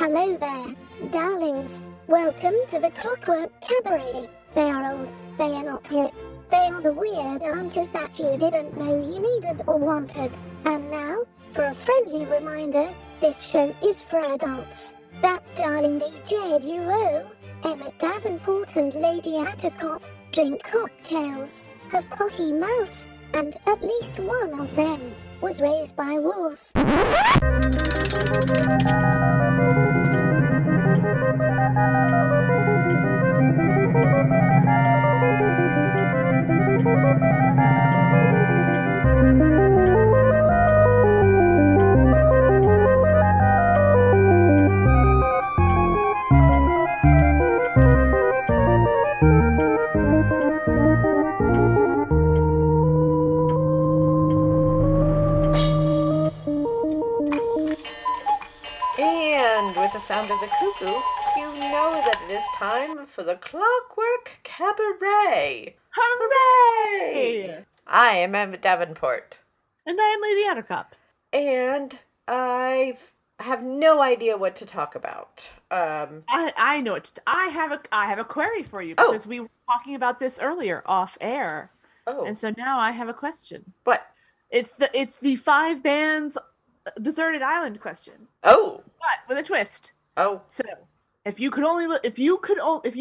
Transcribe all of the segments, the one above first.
Hello there, darlings. Welcome to the Clockwork Cabaret. They are old, they are not hip. They are the weird aunties that you didn't know you needed or wanted. And now, for a friendly reminder, this show is for adults. That darling DJ duo, Emmett Davenport and Lady Attercop, drink cocktails, have potty mouths, and at least one of them was raised by wolves. And with the sound of the cuckoo, you know that it is time for the Clockwork Cabaret. Hooray! I am Emmett Davenport. And I am Lady Attercop. And I have no idea what to talk about. I know it. I have a query for you because we were talking about this earlier off air. Oh. And so now I have a question. What? It's the 5 bands deserted island question. Oh. But with a twist. Oh. So, if you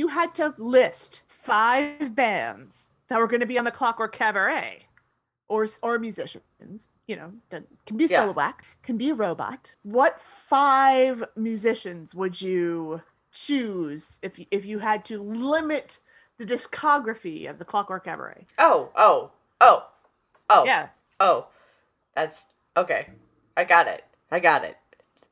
had to list 5 bands that were going to be on the Clockwork Cabaret or musicians, can be a solo act, can be a robot. What 5 musicians would you choose if you had to limit the discography of the Clockwork Cabaret? Oh. Yeah. Oh. That's okay. I got it.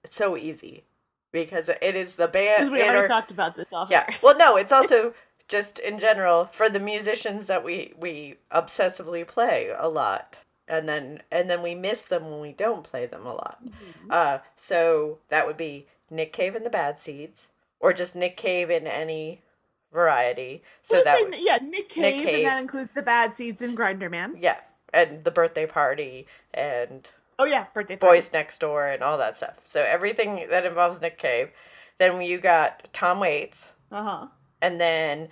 It's so easy because it is the band. Because we already talked about this off air. Well, no, it's also just in general for the musicians that we obsessively play a lot, and then we miss them when we don't play them a lot. Mm-hmm. So that would be Nick Cave and the Bad Seeds, or just Nick Cave in any variety. So Nick Cave, and that includes the Bad Seeds and Grinder Man. Yeah, and the Birthday Party and. Oh yeah, Birthday Party. Boys Next Door and all that stuff. So everything that involves Nick Cave. Then you got Tom Waits. Uh-huh. And then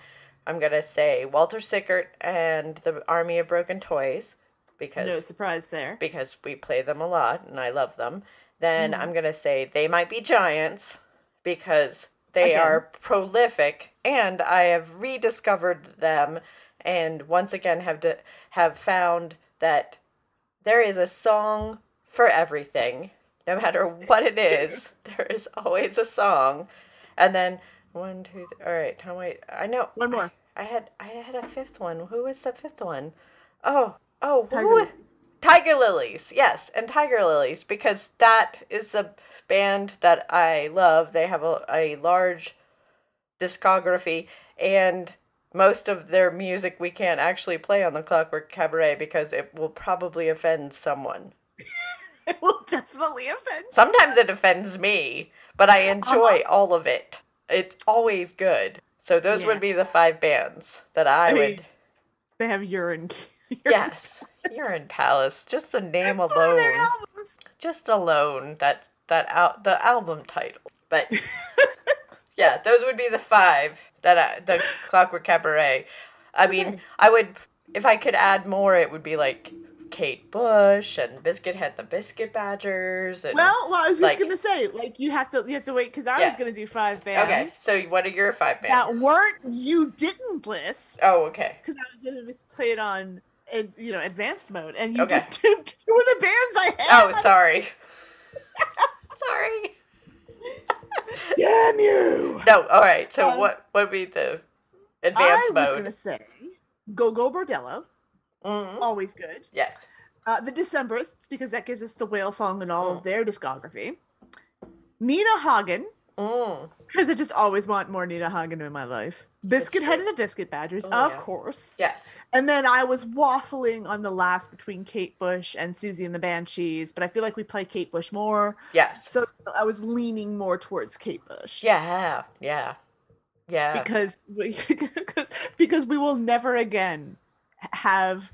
I'm going to say Walter Sickert and the Army of Broken Toys. Because no surprise there. Because we play them a lot and I love them. Then I'm going to say They Might Be Giants because they are prolific and I have rediscovered them and once again have found that there is a song for everything, no matter what it is. There is always a song. And then 1, 2, 3. All right, Tom, wait. I know. One more. I had a 5th one. Who was the 5th one? Oh, Tiger Lilies. Yes, and Tiger Lilies because that is a band that I love. They have a large discography and most of their music we can't actually play on the Clockwork Cabaret because it will probably offend someone. It will definitely offend. Sometimes it offends me, but I enjoy all of it. It's always good. So those would be the 5 bands that I would. They have urine. Yes, Urine Palace. Just the name alone. Their albums. Just alone. The album title. But yeah, those would be the 5 the Clockwork Cabaret. I mean, I would, if I could add more, it would be like Kate Bush and Biscuit Head the Biscuit Badgers. And well, I was just gonna say, you have to wait because I was gonna do 5 bands. Okay, so what are your 5 bands? That you didn't list. Oh, okay. Because I was gonna play it on, advanced mode, and you just did 2 of the bands I had. Oh, sorry. Sorry. Damn you! No, all right. So what would be the advanced mode? I was gonna say, Go Bordello. Mm-hmm. Always good. Yes. The Decemberists, because that gives us the whale song and all of their discography. Nina Hagen. Because I just always want more Nina Hagen in my life. Biscuit Head and the Biscuit Badgers, of course. Yes. And then I was waffling on the last between Kate Bush and Susie and the Banshees, but I feel like we play Kate Bush more. Yes. So I was leaning more towards Kate Bush. Yeah. Because we will never again have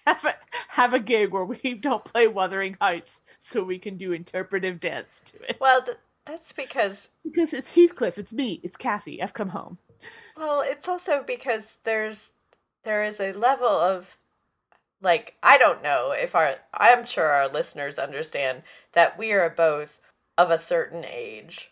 a gig where we don't play Wuthering Heights so we can do interpretive dance to it. Well, That's because it's Heathcliff, it's me, it's Kathy. I've come home. well, it's also because there is a level of like I don't know if I'm sure our listeners understand that we are both of a certain age.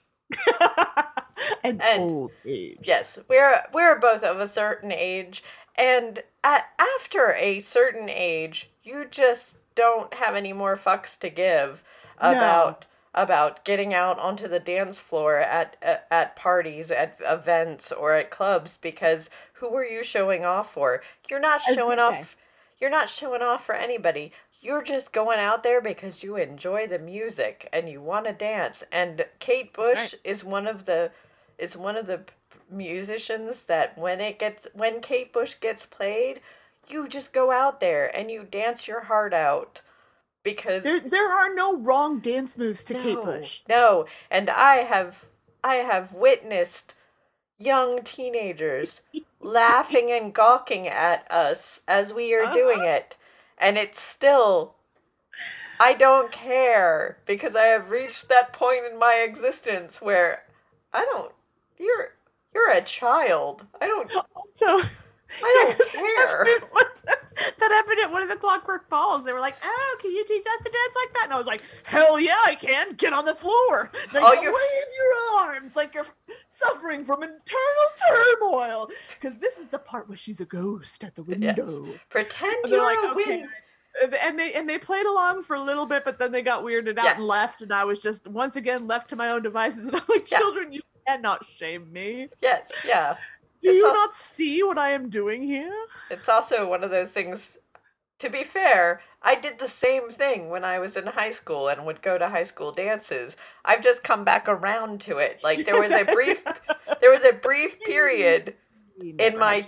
An And old age. yes, we're both of a certain age, and after a certain age, you just don't have any more fucks to give No. about getting out onto the dance floor at parties, at events, or at clubs because who are you showing off for? You're not I was showing gonna say. off. You're not showing off for anybody. You're just going out there because you enjoy the music and you want to dance. And Kate Bush right. is one of the musicians that when Kate Bush gets played, you just go out there and you dance your heart out because There are no wrong dance moves to Kate Bush. no, and I have witnessed young teenagers laughing and gawking at us as we are doing it, and it's still I don't care because I have reached that point in my existence where I don't you're a child. So I don't care. That happened at one of the Clockwork balls. They were like, "Oh, can you teach us to dance like that?" And I was like, "Hell yeah, I can! Get on the floor! Now Oh, you wave your arms like you're suffering from internal turmoil." Because this is the part where she's a ghost at the window. Yes. Pretend And you're like, a okay. wind. And they played along for a little bit, but then they got weirded out and left, and I was just once again left to my own devices. And I'm like, "Children, you cannot shame me." Yes, yeah. Do you not see what I am doing here? It's also one of those things, to be fair, I did the same thing when I was in high school and would go to high school dances. I've just come back around to it. Like there was a brief period in my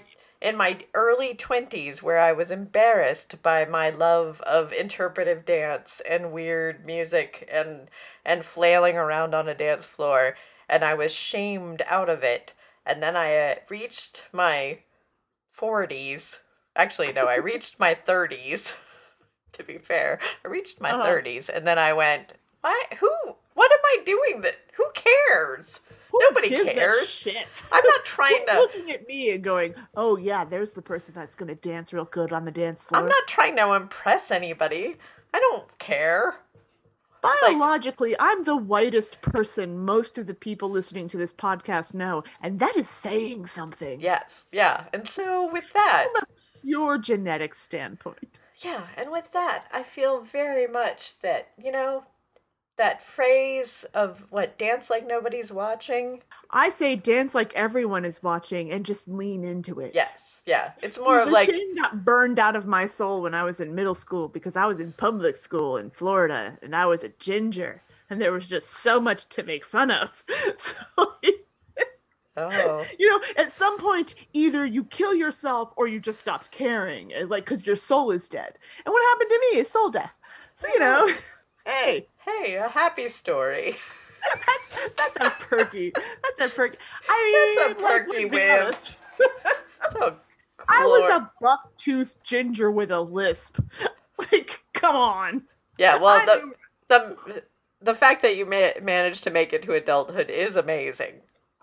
early 20s where I was embarrassed by my love of interpretive dance and weird music and flailing around on a dance floor, and I was shamed out of it. And then I reached my 40s. Actually, no, I reached my 30s. To be fair, I reached my 30s, and then I went, "What? What am I doing? Who cares? Nobody cares. Shit. I'm not trying to." Looking at me and going, "Oh yeah, there's the person that's gonna dance real good on the dance floor." I'm not trying to impress anybody. I don't care. Biologically, I'm the whitest person most of the people listening to this podcast know, and that is saying something. Yes, yeah. And so with that, from a pure genetic standpoint. Yeah, and with that, I feel very much that, that phrase of what, dance like nobody's watching? I say dance like everyone is watching and just lean into it. Yes, yeah. It's more of like... The shame got burned out of my soul when I was in middle school because I was in public school in Florida and I was a ginger and there was just so much to make fun of. So, at some point, either you kill yourself or you just stopped caring, like, because your soul is dead. And what happened to me is soul death. So, hey, a happy story. That's a perky. That's a perky way of... So I was a buck-toothed ginger with a lisp. Like, come on. Yeah, well, the fact that you managed to make it to adulthood is amazing.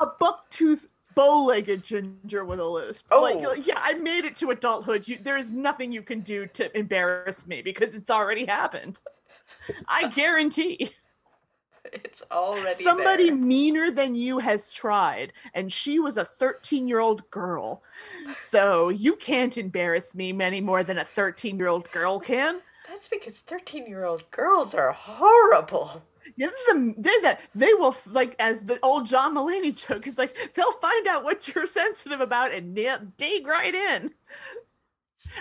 A buck-toothed, bow-legged ginger with a lisp. Oh. Yeah, I made it to adulthood. There is nothing you can do to embarrass me because it's already happened. I guarantee. It's already Somebody there. Meaner than you has tried, and she was a 13-year-old girl. So you can't embarrass me any more than a 13-year-old girl can. That's because 13-year-old girls are horrible. Yeah, they will, like, as the old John Mulaney joke is like, they'll find out what you're sensitive about and dig right in.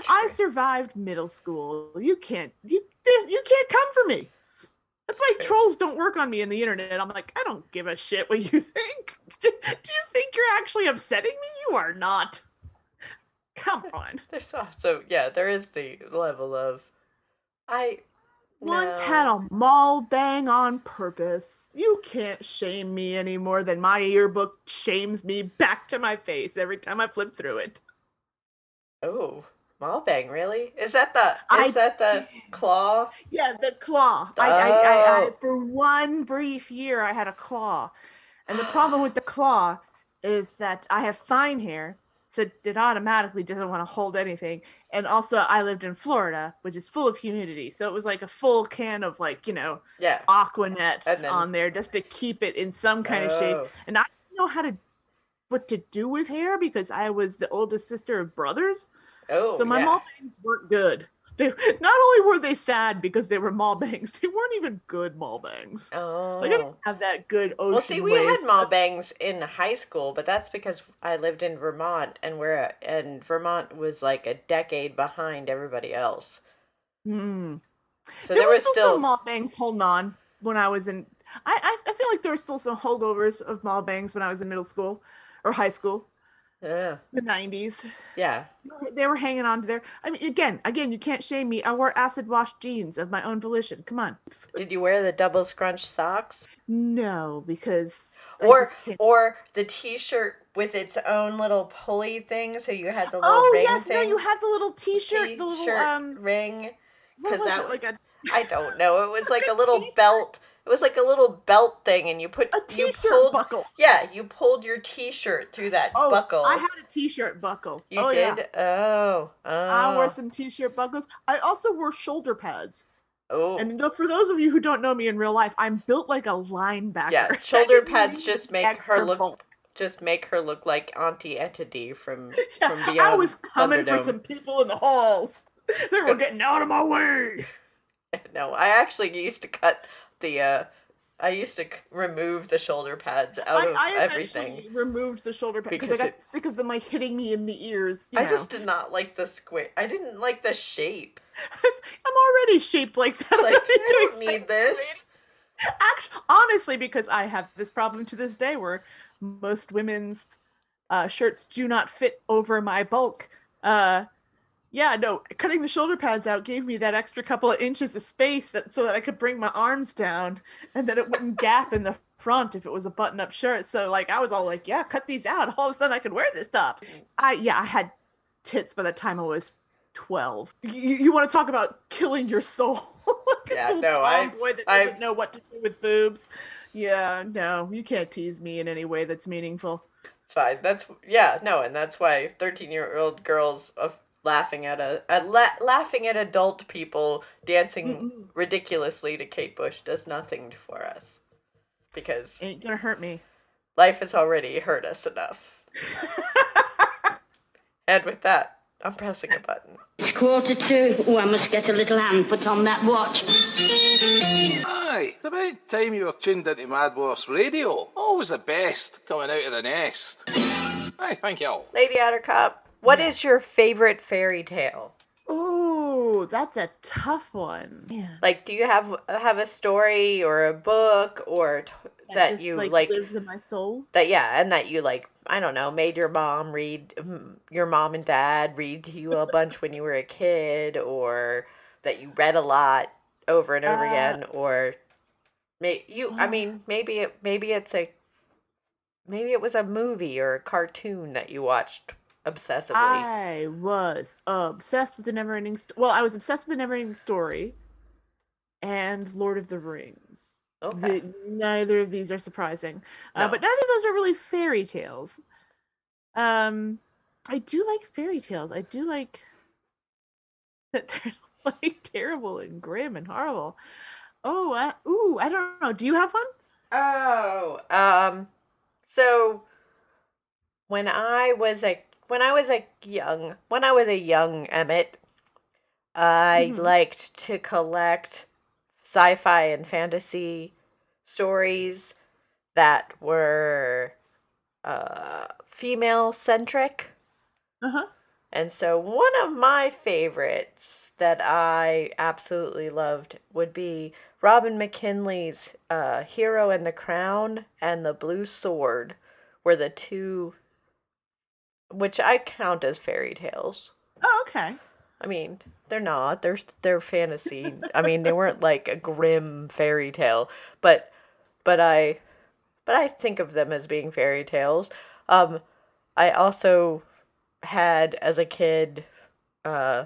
I survived middle school. You can't come for me. That's why trolls don't work on me in the internet. I'm like, I don't give a shit what you think. Do you think you're actually upsetting me? You are not. Come on. There is the level of once had a mall bang on purpose. You can't shame me any more than my yearbook shames me back to my face every time I flip through it. Oh, Malbang, really? Is that the claw? Yeah, the claw. Oh. I for one brief year I had a claw. And the problem with the claw is that I have fine hair, so it automatically doesn't want to hold anything. And also I lived in Florida, which is full of humidity. So it was like a full can of Aquanet on there just to keep it in some kind of shape. And I didn't know what to do with hair because I was the oldest sister of brothers. Oh, so my Malbangs weren't good. Not only were they sad because they were Malbangs, they weren't even good Malbangs. Oh. Like, I didn't have that good ocean Well, see, we had Malbangs in high school, but that's because I lived in Vermont, and Vermont was like a decade behind everybody else. So there was still some Malbangs holding on when I was in. I feel like there were still some holdovers of Malbangs when I was in middle school or high school. Yeah. The 90s. Yeah. They were hanging on to there. I mean, again, you can't shame me. I wore acid wash jeans of my own volition. Come on. Did you wear the double scrunch socks? No, because or the t-shirt with its own little pulley thing, so you had the little ring thing. No, you had the little t-shirt, the little ring. What was it, like I don't know. It was like a little belt. It was like a little belt thing, and you buckle. Yeah, you pulled your t-shirt through that buckle. I had a t-shirt buckle. You did? Yeah. Oh. I wore some t-shirt buckles. I also wore shoulder pads. Oh. And for those of you who don't know me in real life, I'm built like a linebacker. Yeah, shoulder pads just make her look like Auntie Entity from Beyond. I was coming for some people in the halls. They were getting out of my way. No, I actually used to cut the I used to remove the shoulder pads out of everything. I removed the shoulder pads because I got sick of them hitting me in the ears. I just did not like the square. I didn't like the shape. I'm already shaped like that. Like, I don't need this. Actually, honestly, because I have this problem to this day where most women's shirts do not fit over my bulk. Cutting the shoulder pads out gave me that extra couple of inches of space so that I could bring my arms down and that it wouldn't gap in the front if it was a button-up shirt. So I was all like, yeah, cut these out. All of a sudden I could wear this top. I had tits by the time I was 12. You want to talk about killing your soul? Tomboy that doesn't know what to do with boobs. Yeah, no, you can't tease me in any way that's meaningful. It's fine. And that's why 13-year-old girls laughing at adult people dancing ridiculously to Kate Bush does nothing for us, because ain't gonna hurt me. Life has already hurt us enough. And with that, I'm pressing a button. It's 1:45. Oh, I must get a little hand put on that watch. Aye, it's about time you were tuned into Mad Wasp Radio. Always the best coming out of the nest. Aye, thank you all. Lady Attercop, what is your favorite fairy tale? Oh, that's a tough one. Man. Like, do you have a story or a book or that just, you lives in my soul? That you I don't know, made your mom and dad read to you a bunch when you were a kid, or that you read a lot over and over again, or maybe it was a movie or a cartoon that you watched obsessively. I was obsessed with the Neverending Story. Well, I was obsessed with the Neverending Story and Lord of the Rings. Okay. Neither of these are surprising. No. But neither of those are really fairy tales. I do like fairy tales. I do like that they're terrible and grim and horrible. Oh, I don't know. Do you have one? Oh, so when I was a young Emmett, I liked to collect sci-fi and fantasy stories that were female-centric. Uh-huh. And so one of my favorites that I absolutely loved would be Robin McKinley's Hero and the Crown and the Blue Sword were the two, which I count as fairy tales. Oh, okay. I mean, they're not. They're fantasy. I mean, they weren't like a grim fairy tale, but I think of them as being fairy tales. I also had, as a kid, uh,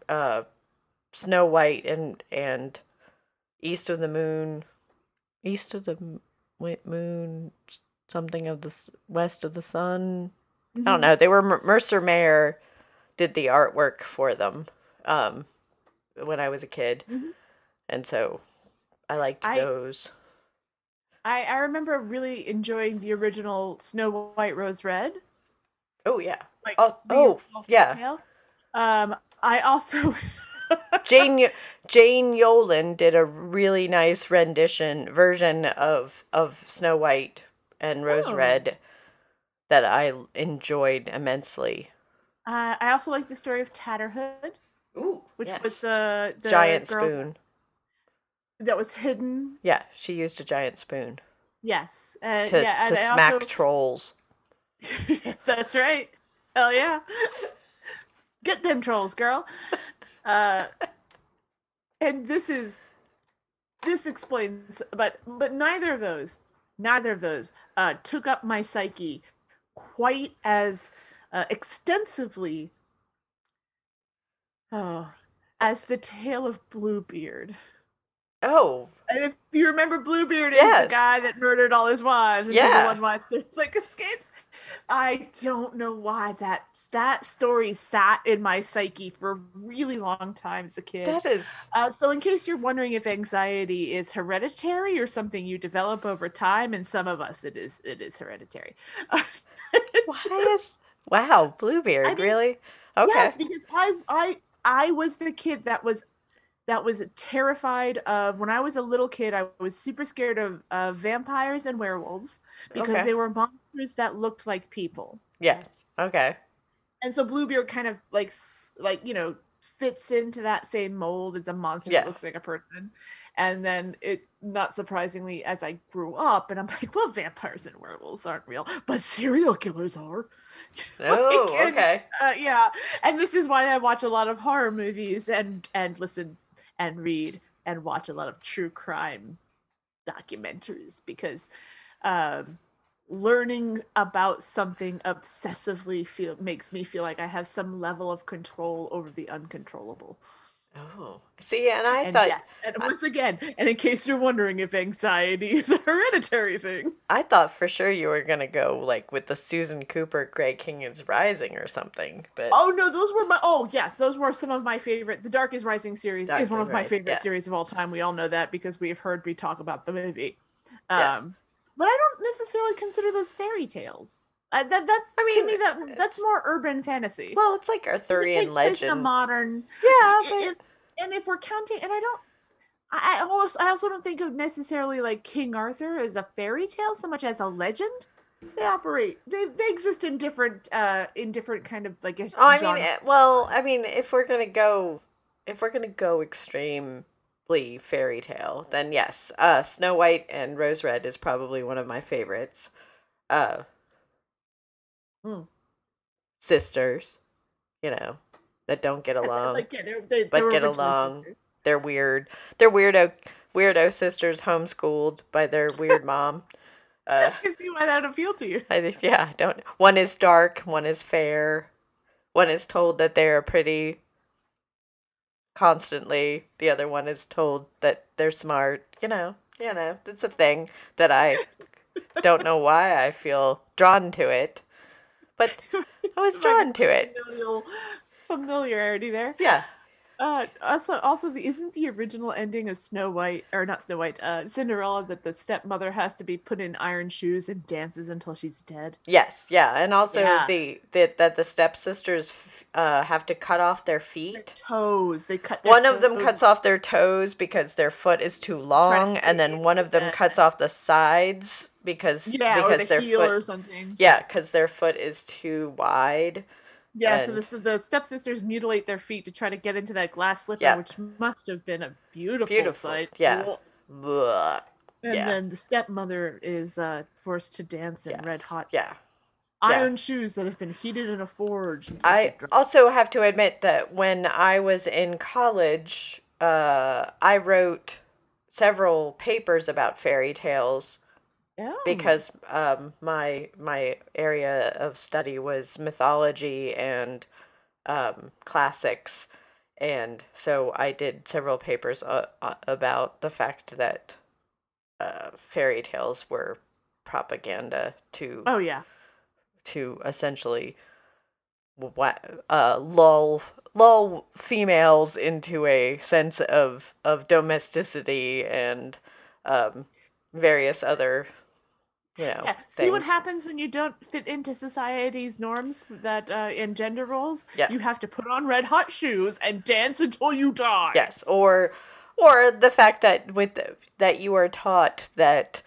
uh, Snow White and East of the Moon, something of the West of the Sun. I don't know. They were Mercer Mayer did the artwork for them when I was a kid, and so I liked those. I remember really enjoying the original Snow White Rose Red. Oh yeah. Like Yeah. Tale. I also Jane Yolen did a really nice version of Snow White and Rose Red that I enjoyed immensely. I also like the story of Tatterhood. Ooh, which was the giant girl spoon that was hidden. Yeah, she used a giant spoon. Yes, to smack trolls. That's right. Hell yeah. Get them trolls, girl. And this explains, but neither of those took up my psyche quite as extensively as the tale of Bluebeard. Oh. And if you remember, Bluebeard is the guy that murdered all his wives until the one wife escapes. I don't know why that story sat in my psyche for a really long time as a kid. That is. So in case you're wondering if anxiety is hereditary or something you develop over time, and some of us it is hereditary. Wow, Bluebeard, really? Okay. Yes, because I was the kid that was terrified of, when I was a little kid, I was super scared of vampires and werewolves because they were monsters that looked like people. Yes. Okay. And so Bluebeard kind of like fits into that same mold. It's a monster that looks like a person. And then it, not surprisingly, as I grew up, and I'm like, well, vampires and werewolves aren't real, but serial killers are. Okay. Yeah. And this is why I watch a lot of horror movies and listen and read and watch a lot of true crime documentaries, because learning about something obsessively makes me feel like I have some level of control over the uncontrollable. Oh, see, and I thought, yes, and once again, and in case you're wondering if anxiety is a hereditary thing, I thought for sure you were gonna go like with the Susan Cooper Grey King is Rising or something, but no, those were some of my favorite. The Dark is Rising series is one of my favorite series of all time. We all know that because we've heard me talk about the movie. Yes. But I don't necessarily consider those fairy tales. That's more urban fantasy. Well, it's like Arthurian legend. In a modern, and if we're counting, and I also don't think of necessarily like King Arthur as a fairy tale so much as a legend. They exist in different kind of like. If we're gonna go extremely fairy tale, then yes, Snow White and Rose Red is probably one of my favorites. Sisters, that don't get along, but get along. Sisters. They're weird. They're weirdo sisters homeschooled by their weird mom. I see why that appealed to you. Don't. One is dark, one is fair. One is told that they are pretty constantly. The other one is told that they're smart. It's a thing that I don't know why I feel drawn to it, but I was drawn to it. Familiarity there. Yeah. Also, isn't the original ending of Cinderella that the stepmother has to be put in iron shoes and dances until she's dead? Yes, yeah, and also that the stepsisters have to cut off their feet. Their toes. They cut. One of them cuts off their toes because their foot is too long, and then one of them cuts off the sides because their heel foot or something. Yeah, because their foot is too wide. Yeah, so the stepsisters mutilate their feet to try to get into that glass slipper, which must have been a beautiful sight. Yeah. And then the stepmother is forced to dance in red hot iron shoes that have been heated in a forge. I also have to admit that when I was in college, I wrote several papers about fairy tales. Oh. Because my area of study was mythology and classics. And so I did several papers about the fact that fairy tales were propaganda to Oh yeah. to essentially lull females into a sense of domesticity and various other Yeah. See what things. happens when you don't fit into society's norms that in gender roles? Yeah. You have to put on red hot shoes and dance until you die. Yes, or the fact that that you are taught that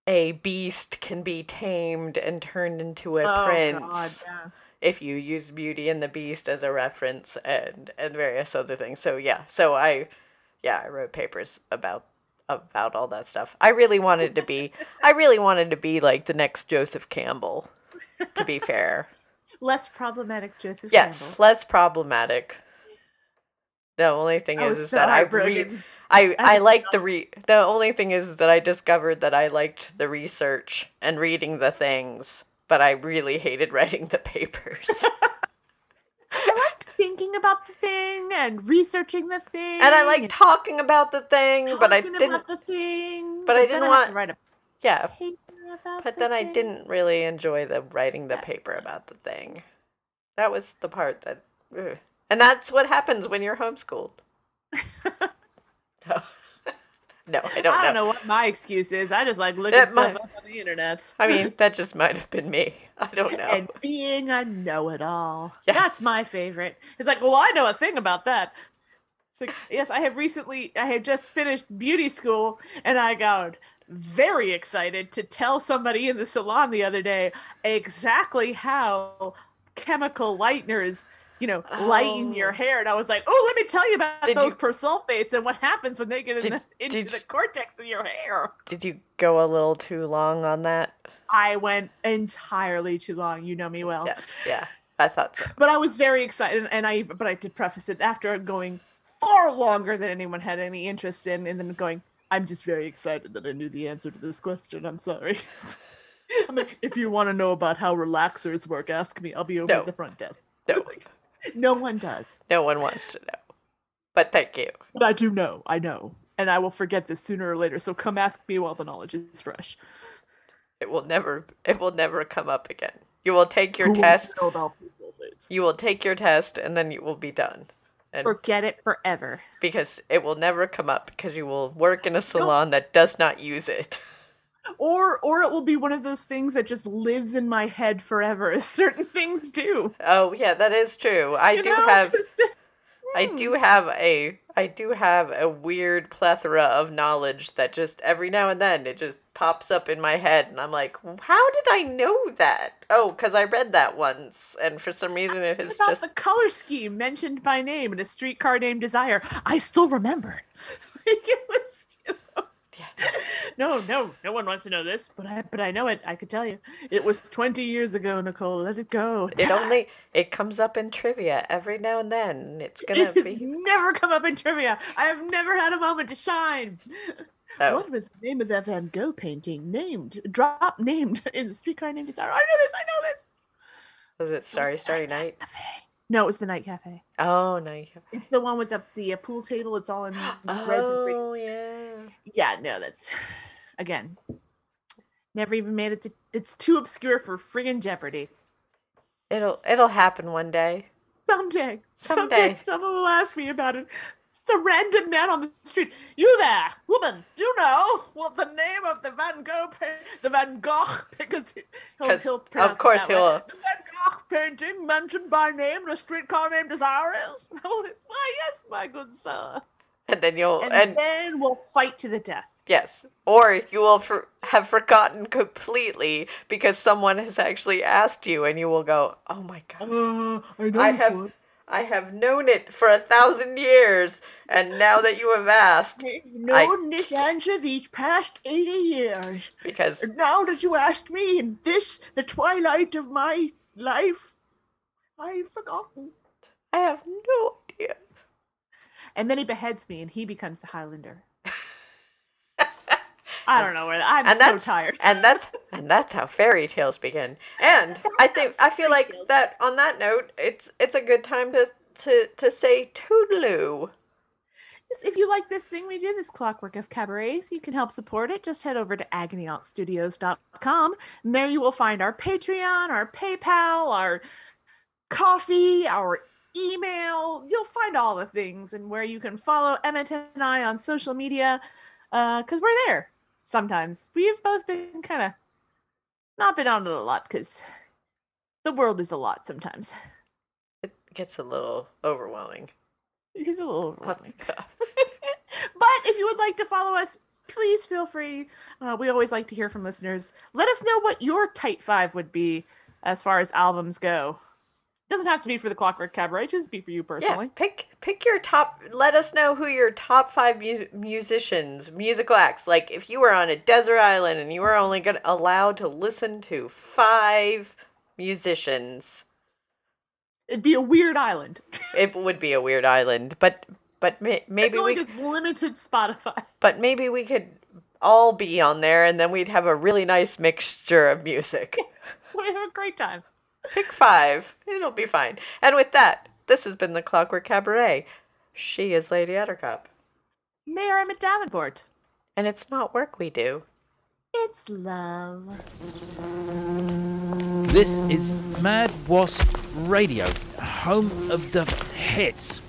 a beast can be tamed and turned into a prince. God, yeah. If you use Beauty and the Beast as a reference and various other things. So I wrote papers about all that stuff. I really wanted to be like the next Joseph Campbell, to be fair. Less problematic Joseph Yes, Campbell. less problematic. The only thing is so that the only thing is that I discovered that I liked the research and reading the things, but I really hated writing the papers. I liked thinking about the thing and researching the thing. And I liked talking about the thing, but I didn't about the thing. but I didn't want to write a yeah, paper about but the then I thing. didn't really enjoy the writing the That's paper nice. about the thing. That was the part that ugh. And that's what happens when you're homeschooled. No, I don't know. what my excuse is. I just like looking stuff up on the internet. I mean, that just might have been me. I don't know. And being a know-it-all. Yes. That's my favorite. It's like, well, I know a thing about that. It's like, yes, I had just finished beauty school, and I got very excited to tell somebody in the salon the other day exactly how chemical lighteners lighten your hair. And I was like, oh, let me tell you about those persulfates and what happens when they get into the cortex of your hair. Did you go a little too long on that? I went entirely too long. You know me well. Yes, yeah, I thought so. But I was very excited, and I did preface it after going far longer than anyone had any interest in, and then going, I'm just very excited that I knew the answer to this question. I'm sorry. I'm like, if you want to know about how relaxers work, ask me. I'll be over at the front desk. No. No one does. No one wants to know. But thank you. But I do know. I know. And I will forget this sooner or later. So come ask me while the knowledge is fresh. It will never come up again. You will take your test. Who wants to know about persulfates? You will take your test and then you will be done. And forget it forever. Because it will never come up because you will work in a salon that does not use it. Or it will be one of those things that just lives in my head forever, as certain things do. Oh yeah, that is true. I do have a weird plethora of knowledge that just every now and then it just pops up in my head, and I'm like, how did I know that? Oh, because I read that once, and for some reason it has about just the color scheme mentioned by name in a streetcar named Desire. I still remember. It was. No one wants to know this, but I know it. I could tell you. It was 20 years ago, Nicole. Let it go. It comes up in trivia every now and then. It's never come up in trivia. I have never had a moment to shine. Oh. What was the name of that Van Gogh painting? Named in the streetcar named Desire. I know this. Was it Starry Night? Cafe. No, it was the Night Cafe. Oh, Night Cafe. It's the one with the pool table. It's all in reds and greens. Oh, yeah. Yeah, no, that's, again, never even made it to, it's too obscure for friggin' Jeopardy. It'll happen one day. Someday someone will ask me about it. Just a random man on the street. You there, woman, do you know what the name of the Van Gogh because he'll of course he'll. The Van Gogh painting mentioned by name in a streetcar named Desire is? Why, yes, my good sir. And then then we'll fight to the death. Yes, or you will have forgotten completely because someone has actually asked you, and you will go, "Oh my god, I have known it for 1,000 years, and now that you have asked, I've known this answer these past 80 years. Because and now that you ask me in the twilight of my life, I've forgotten. I have no idea." And then he beheads me, and he becomes the Highlander. I don't know where I'm so tired. And And that's how fairy tales begin. And I feel like that on that note, it's a good time to say toodaloo. If you like this thing we do, this Clockwork of Cabarets, you can help support it. Just head over to agonyauntstudios.com, and there you will find our Patreon, our PayPal, our coffee, our email. You'll find all the things, and where you can follow Emmett and I on social media, because we're there sometimes. We've both been kind of not been on it a lot, because the world is a lot sometimes. It gets a little overwhelming. He's a little overwhelming. But if you would like to follow us, please feel free. We always like to hear from listeners. Let us know what your tight 5 would be as far as albums go. Doesn't have to be for the Clockwork Cabaret, just be for you personally. Yeah, pick your top. Let us know who your top 5 musicians, musical acts. Like if you were on a desert island and you were only allowed to listen to 5 musicians. It'd be a weird island. It would be a weird island, but maybe we could limited Spotify. But maybe we could all be on there, and then we'd have a really nice mixture of music. We'd have a great time. Pick 5. It'll be fine. And with that, this has been the Clockwork Cabaret. She is Lady Attercop. Mayor Emmett Davenport. And it's not work we do. It's love. This is Mad Wasp Radio, home of the hits.